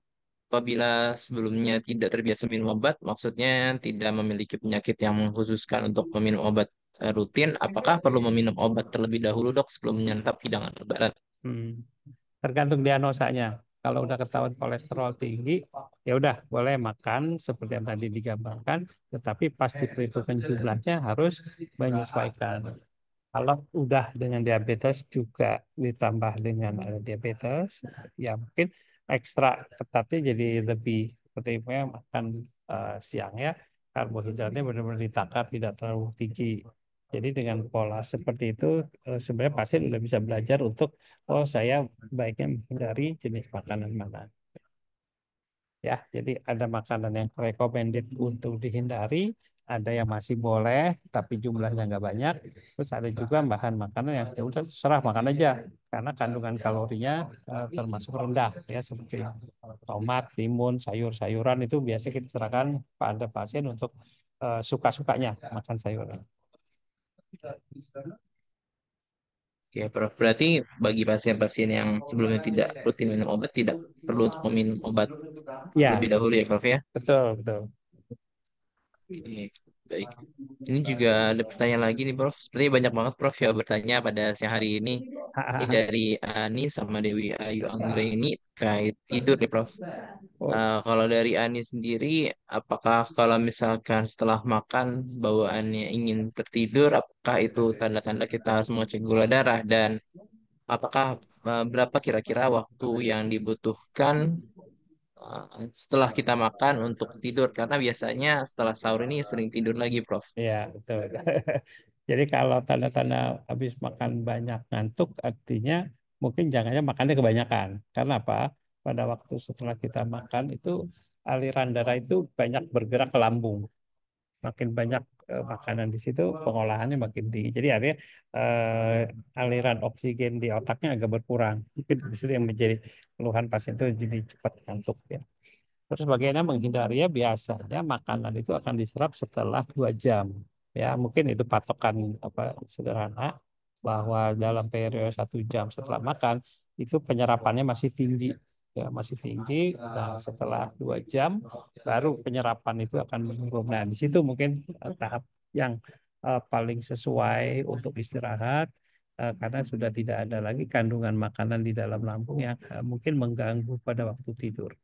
apabila sebelumnya tidak terbiasa minum obat, maksudnya tidak memiliki penyakit yang mengkhususkan untuk meminum obat rutin, apakah perlu meminum obat terlebih dahulu, Dok, sebelum menyantap hidangan Lebaran? hmm. Tergantung diagnosanya. Kalau udah ketahuan kolesterol tinggi, ya udah boleh makan seperti yang tadi digambarkan, tetapi pas diperhitungkan jumlahnya harus menyesuaikan. Kalau udah dengan diabetes juga ditambah dengan ada diabetes, ya mungkin ekstra ketatnya jadi lebih seperti makan siang ya, karbohidratnya benar-benar ditakar tidak terlalu tinggi. Jadi dengan pola seperti itu sebenarnya pasien udah bisa belajar untuk oh saya baiknya menghindari jenis makanan mana. Ya, jadi ada makanan yang recommended untuk dihindari, ada yang masih boleh tapi jumlahnya nggak banyak. Terus ada juga bahan makanan yang ya udah serah makan aja karena kandungan kalorinya termasuk rendah ya seperti tomat, timun, sayur-sayuran itu biasanya kita serahkan pada pasien untuk suka-sukanya makan sayuran. Oke, Prof. Berarti bagi pasien-pasien yang sebelumnya tidak rutin minum obat, tidak perlu untuk meminum obat Ya, terlebih dahulu ya, Prof ya. betul, betul. Oke, baik. Ini juga ada pertanyaan lagi nih, Prof. Sepertinya banyak banget, Prof, ya bertanya pada siang hari ini. Ini dari Ani sama Dewi Ayu Anggreni terkait tidur nih, Prof. Oh, Kalau dari Ani sendiri, apakah kalau misalkan setelah makan bawaannya ingin tertidur, apakah itu tanda-tanda kita harus mengecek gula darah dan apakah berapa kira-kira waktu yang dibutuhkan setelah kita makan untuk tidur? Karena biasanya setelah sahur ini sering tidur lagi, Prof. ya, betul. Jadi kalau tanda-tanda habis makan banyak ngantuk, artinya mungkin jangannya makannya kebanyakan. Karena apa? Pada waktu setelah kita makan itu aliran darah itu banyak bergerak ke lambung. Makin banyak makanan di situ, pengolahannya makin tinggi. Jadi artinya aliran oksigen di otaknya agak berkurang. Mungkin di situ yang menjadi keluhan pasien itu jadi cepat ngantuk ya. Terus bagaimana menghindarinya? Biasanya makanan itu akan diserap setelah 2 jam. Ya, mungkin itu patokan apa sederhana bahwa dalam periode 1 jam setelah makan itu penyerapannya masih tinggi, ya masih tinggi. Dan setelah 2 jam baru penyerapan itu akan menurun. Nah, di situ mungkin tahap yang paling sesuai untuk istirahat karena sudah tidak ada lagi kandungan makanan di dalam lambung yang mungkin mengganggu pada waktu tidur.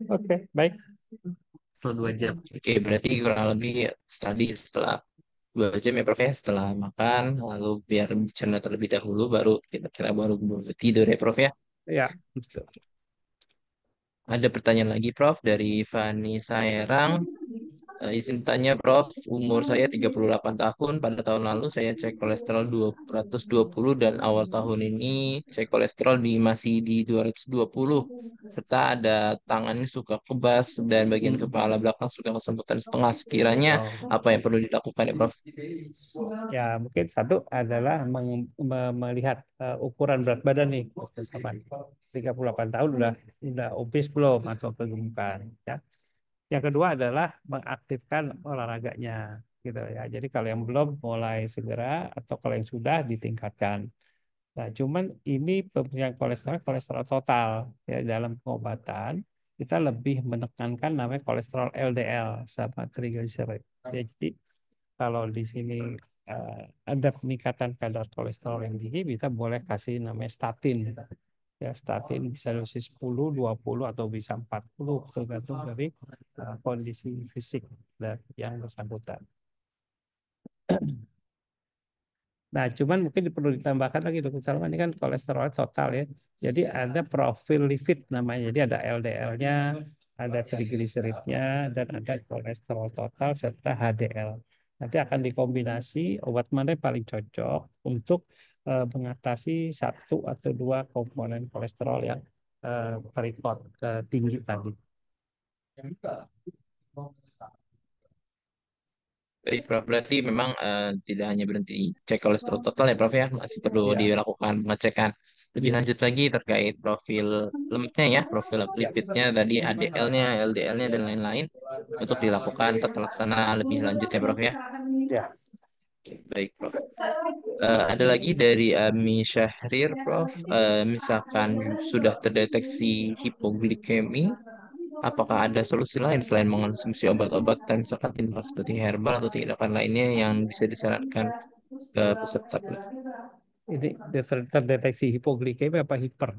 Oke, baik. Setelah 2 jam. Oke, berarti kurang lebih tadi setelah 2 jam ya, Prof ya, setelah makan, lalu biar dicerna terlebih dahulu, baru kira-kira baru tidur ya, Prof ya. Ya, betul. Ada pertanyaan lagi, Prof, dari Fani Saerang. Izin tanya, Prof, umur saya 38 tahun. Pada tahun lalu saya cek kolesterol 220 dan awal tahun ini cek kolesterol masih di 220. Serta ada tangannya suka kebas dan bagian kepala belakang suka kesemutan setengah. Sekiranya Oh. apa yang perlu dilakukan ya, Prof? Ya, mungkin satu adalah melihat ukuran berat badan nih, sama 38 tahun udah obes belum atau kegemukan, ya. Yang kedua adalah mengaktifkan olahraganya, gitu ya. Jadi kalau yang belum mulai segera atau kalau yang sudah ditingkatkan. Nah, cuman ini pemberian kolesterol total ya dalam pengobatan kita lebih menekankan namanya kolesterol LDL sama triglyceride. Ya, jadi kalau di sini eh, ada peningkatan kadar kolesterol yang tinggi, kita boleh kasih namanya statin. Ya, statin bisa dosis 10, 20 atau bisa 40 tergantung dari kondisi fisik dari yang bersangkutan. Nah, cuman mungkin perlu ditambahkan lagi Dokter Salman ini kan kolesterol total ya. Jadi ada profil lipid namanya. Jadi ada LDL-nya, ada trigliseridnya, dan ada kolesterol total serta HDL. Nanti akan dikombinasi obat mana yang paling cocok untuk mengatasi satu atau dua komponen kolesterol yang terikot tinggi tadi. Baik, Prof. Berarti memang tidak hanya berhenti cek kolesterol total ya, Prof ya, masih perlu Ya, dilakukan pengecekan lebih lanjut lagi terkait profil lemaknya ya, profil lipidnya tadi, HDL-nya, LDL-nya dan lain-lain untuk dilakukan tata laksana lebih lanjut ya, Prof ya. ya. Oke, baik, Prof. Ada lagi dari Ami Syahrir, Prof. Misalkan sudah terdeteksi hipoglikemi, apakah ada solusi lain selain mengonsumsi obat-obat dan misalkan tindakan seperti herbal atau tindakan lainnya yang bisa disarankan ke peserta? Ini terdeteksi hipoglikemi apa hiper?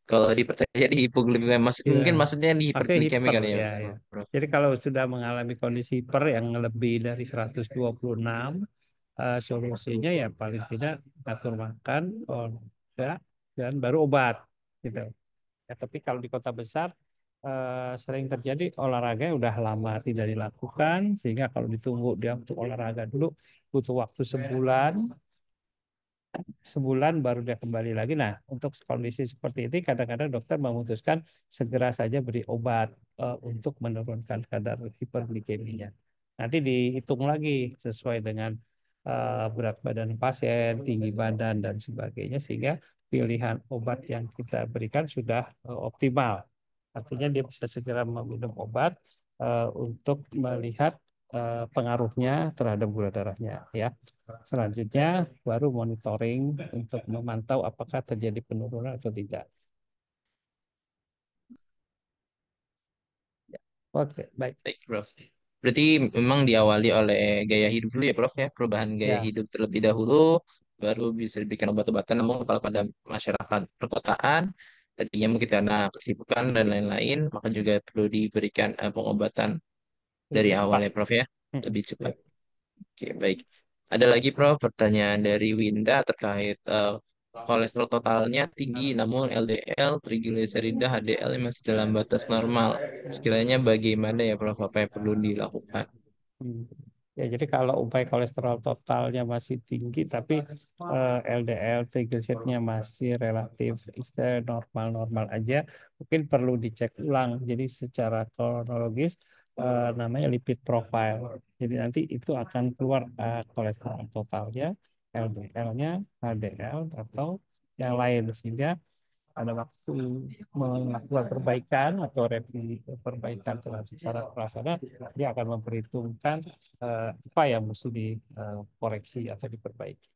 Kalau dipercaya di hipoglikemia, Ya, mungkin maksudnya di maksudnya hiperglikemi hiper kali ya, ya, ya. Prof. Jadi kalau sudah mengalami kondisi hiper yang lebih dari 126, solusinya ya paling tidak atur makan, olahraga, dan baru obat gitu. Ya, tapi kalau di kota besar sering terjadi olahraga yang udah lama tidak dilakukan, sehingga kalau ditunggu dia untuk olahraga dulu butuh waktu sebulan baru dia kembali lagi. Nah, untuk kondisi seperti ini kadang-kadang dokter memutuskan segera saja beri obat untuk menurunkan kadar hiperglikeminya. Nanti dihitung lagi sesuai dengan berat badan pasien, tinggi badan dan sebagainya sehingga pilihan obat yang kita berikan sudah optimal. Artinya dia bisa segera meminum obat untuk melihat pengaruhnya terhadap gula darahnya ya. Selanjutnya baru monitoring untuk memantau apakah terjadi penurunan atau tidak. Oke, baik. Baik, Prof. Berarti memang diawali oleh gaya hidup dulu ya, Prof ya. Perubahan gaya Ya, hidup terlebih dahulu, baru bisa diberikan obat-obatan. Namun kalau pada masyarakat perkotaan, tadinya mungkin karena kesibukan dan lain-lain, maka juga perlu diberikan pengobatan dari lebih awal cepat. ya, Prof ya. Lebih Ya. cepat. Oke, baik. Ada lagi, Prof, pertanyaan dari Winda terkait kolesterol totalnya tinggi, namun LDL, trigliserida, HDL masih dalam batas normal. Sekiranya bagaimana ya, Prof, apa yang perlu dilakukan? Hmm. Ya, jadi kalau upaya kolesterol totalnya masih tinggi, tapi LDL triglyceridnya masih relatif normal-normal aja, mungkin perlu dicek ulang. Jadi secara kronologis namanya lipid profile. Jadi nanti itu akan keluar kolesterol totalnya, LDL-nya, HDL atau yang lain sehingga pada waktu melakukan perbaikan atau revisi perbaikan secara prasarana, dia akan memperhitungkan apa yang mesti dikoreksi atau diperbaiki.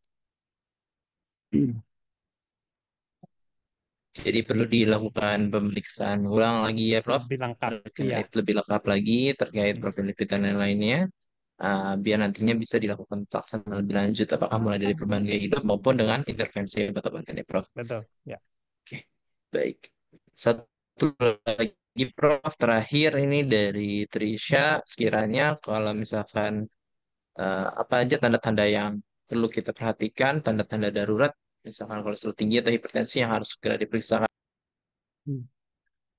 Jadi perlu dilakukan pemeriksaan ulang lagi ya, Prof, Lebih lengkap, iya. terkait lebih lengkap lagi terkait profil lipid dan lain-lainnya. Biar nantinya bisa dilakukan pelaksanaan lebih lanjut, apakah mulai dari perubahan gaya hidup maupun dengan intervensi obat-obatan ya, Prof. Betul, ya. Oke, baik. Satu lagi, Prof, terakhir ini dari Trisha, sekiranya kalau misalkan apa aja tanda-tanda yang perlu kita perhatikan, tanda-tanda darurat, misalkan kolesterol tinggi atau hipertensi yang harus segera diperiksa. Hmm.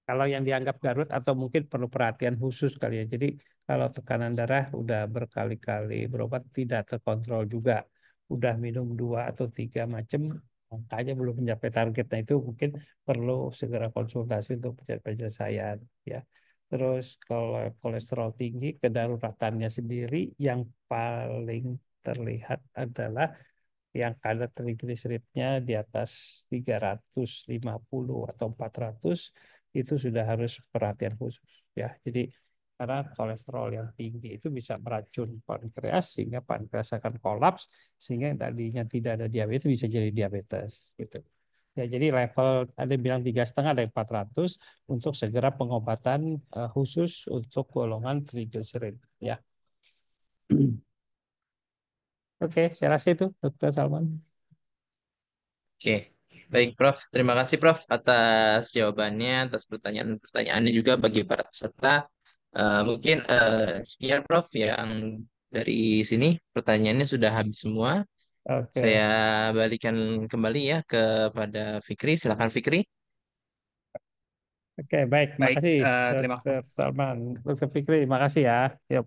Kalau yang dianggap Garut atau mungkin perlu perhatian khusus kali ya. Jadi kalau tekanan darah udah berkali-kali berobat tidak terkontrol juga. Udah minum 2 atau 3 macam, angkanya belum mencapai target. Nah itu mungkin perlu segera konsultasi untuk penyelesaian ya. Terus kalau kolesterol tinggi, kedaruratannya sendiri yang paling terlihat adalah yang kadar trigliseridnya di atas 350 atau 400 itu sudah harus perhatian khusus ya. Jadi karena kolesterol yang tinggi itu bisa meracun pankreas sehingga pankreas akan kolaps sehingga yang tadinya tidak ada diabetes bisa jadi diabetes gitu. Ya, jadi level ada yang bilang 3,5 ada yang 400 untuk segera pengobatan khusus untuk golongan trigliserid ya. Oke, saya rasa itu Dokter Salman. Oke, baik Prof. Terima kasih Prof atas jawabannya, atas pertanyaan-pertanyaannya juga bagi para peserta. Mungkin sekian Prof yang dari sini pertanyaannya sudah habis semua. Saya Oke. balikan kembali ya kepada Fikri. Silakan Fikri. Oke, baik. Baik, Makasih, terima Dokter kasih. Salman. Dokter Fikri, makasih ya. Yuk,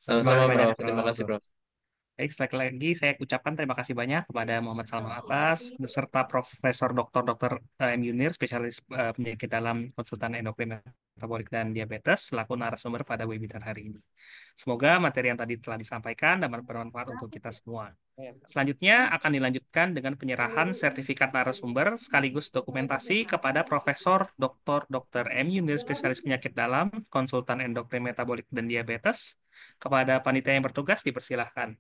Terima Sama-sama kasih banyak, Prof. Terima Prof. kasih Prof. Baik, sekali lagi saya ucapkan terima kasih banyak kepada Muhammad Salman Abbas beserta Profesor Dr. M. Yunir, spesialis penyakit dalam konsultan endokrin metabolik dan diabetes, selaku narasumber pada webinar hari ini. Semoga materi yang tadi telah disampaikan dapat bermanfaat untuk kita semua. Selanjutnya akan dilanjutkan dengan penyerahan sertifikat narasumber sekaligus dokumentasi kepada Profesor Dr. M. Yunir, spesialis penyakit dalam, konsultan endokrin metabolik dan diabetes. Kepada panitia yang bertugas dipersilahkan.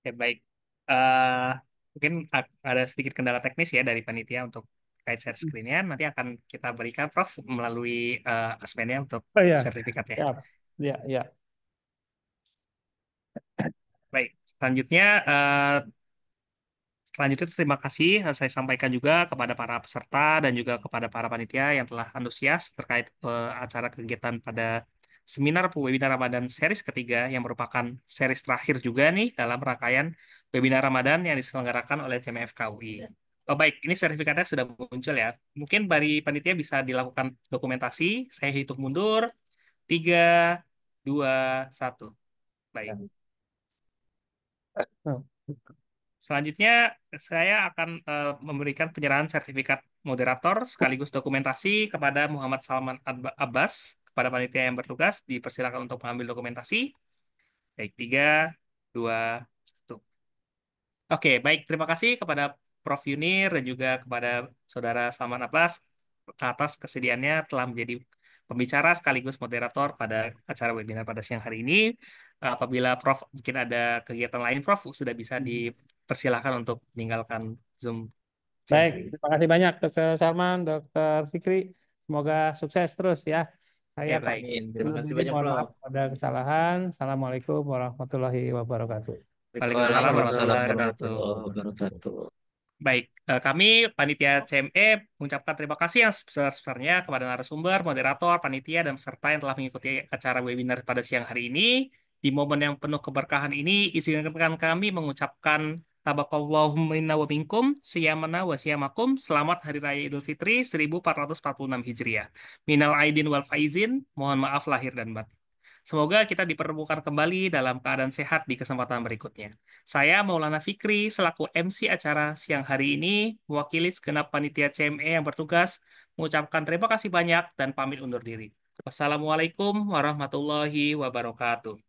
Ya, baik. Eh Mungkin ada sedikit kendala teknis ya dari panitia untuk terkait share screen-nya. Nanti akan kita berikan Prof melalui Aspennya untuk Oh ya, sertifikatnya. siap. Ya, ya. Baik, selanjutnya selanjutnya terima kasih saya sampaikan juga kepada para peserta dan juga kepada para panitia yang telah antusias terkait acara kegiatan pada seminar webinar Ramadan series ketiga yang merupakan series terakhir juga nih dalam rangkaian webinar Ramadan yang diselenggarakan oleh CMF KUI. Oh baik, ini sertifikatnya sudah muncul ya. Mungkin dari panitia bisa dilakukan dokumentasi. Saya hitung mundur. 3, 2, 1. Baik. Oh. Selanjutnya, saya akan memberikan penyerahan sertifikat moderator sekaligus dokumentasi kepada Muhammad Salman Abbas, kepada panitia yang bertugas. Dipersilakan untuk mengambil dokumentasi. Baik, 3, 2, 1. Oke, baik. Terima kasih kepada Prof. Yunir dan juga kepada Saudara Salman Abbas atas kesediaannya telah menjadi pembicara sekaligus moderator pada acara webinar pada siang hari ini. Apabila Prof mungkin ada kegiatan lain, Prof sudah bisa dipersilahkan untuk meninggalkan Zoom siang Baik, hari ini. terima kasih banyak Dr. Salman, Dr. Fikri. Semoga sukses terus ya. Saya Oke, baik. Amin. Terima sebelum kasih ini banyak, mohon Prof. maaf ada kesalahan. Assalamualaikum warahmatullahi wabarakatuh. Waalaikumsalam Waalaikumsalam warahmatullahi wabarakatuh. warahmatullahi wabarakatuh. Baik, kami panitia CME mengucapkan terima kasih yang sebesar-besarnya kepada narasumber, moderator, panitia, dan peserta yang telah mengikuti acara webinar pada siang hari ini. Di momen yang penuh keberkahan ini, izinkan kami mengucapkan Tabaqallahu minna wa minkum, siyamana wa siyamakum, selamat Hari Raya Idul Fitri 1446 Hijriah. Minal aidin wal faizin, mohon maaf lahir dan batin. Semoga kita dipertemukan kembali dalam keadaan sehat di kesempatan berikutnya. Saya Maulana Fikri selaku MC acara siang hari ini mewakili segenap panitia CME yang bertugas mengucapkan terima kasih banyak dan pamit undur diri. Wassalamualaikum warahmatullahi wabarakatuh.